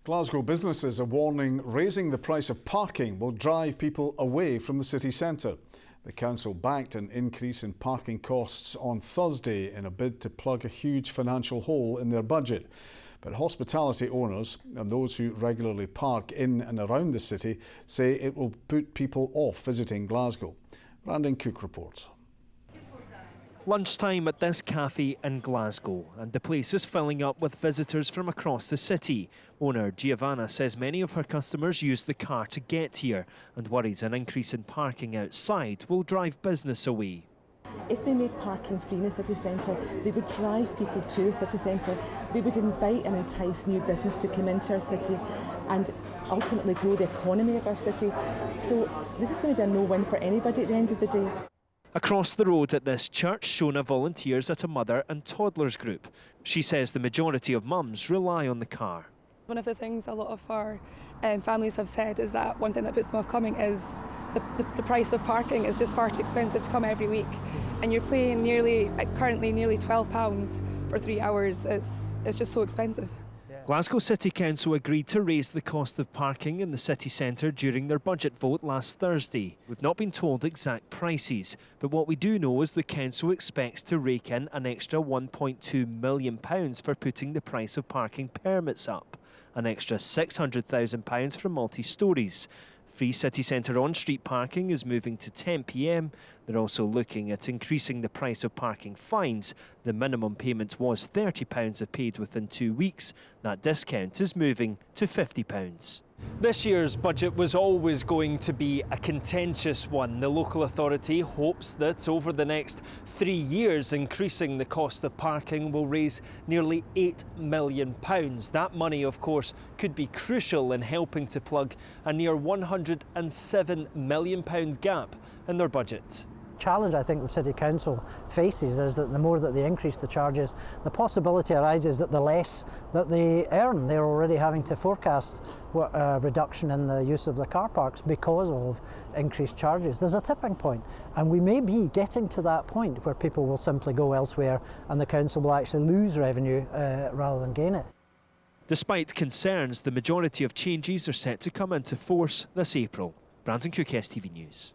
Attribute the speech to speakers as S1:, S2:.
S1: Glasgow businesses are warning raising the price of parking will drive people away from the city centre. The council backed an increase in parking costs on Thursday in a bid to plug a huge financial hole in their budget. But hospitality owners and those who regularly park in and around the city say it will put people off visiting Glasgow. Brandon Cook reports.
S2: Lunchtime at this cafe in Glasgow, and the place is filling up with visitors from across the city. Owner Giovanna says many of her customers use the car to get here and worries an increase in parking outside will drive business away.
S3: If they made parking free in the city centre, they would drive people to the city centre. They would invite and entice new business to come into our city and ultimately grow the economy of our city. So this is going to be a no-win for anybody at the end of the day.
S2: Across the road at this church, Shona volunteers at a mother and toddlers group. She says the majority of mums rely on the car.
S4: One of the things a lot of our families have said is that one thing that puts them off coming is the price of parking is just far too expensive to come every week. And you're paying currently nearly £12 for 3 hours. It's just so expensive.
S2: Glasgow City Council agreed to raise the cost of parking in the city centre during their budget vote last Thursday. We've not been told exact prices, but what we do know is the council expects to rake in an extra £1.2 million for putting the price of parking permits up, an extra £600,000 for multi-storeys. Free city centre on-street parking is moving to 10 p.m. They're also looking at increasing the price of parking fines. The minimum payment was £30 if paid within 2 weeks. That discount is moving to £50. This year's budget was always going to be a contentious one. The local authority hopes that over the next 3 years, increasing the cost of parking will raise nearly £8 million. That money, of course, could be crucial in helping to plug a near £107 million gap in their budget.
S5: Challenge I think the City Council faces is that the more that they increase the charges, the possibility arises that the less that they earn. They're already having to forecast a reduction in the use of the car parks because of increased charges. There's a tipping point, and we may be getting to that point where people will simply go elsewhere and the council will actually lose revenue rather than gain it.
S2: Despite concerns, the majority of changes are set to come into force this April. Brandon Cook, STV News.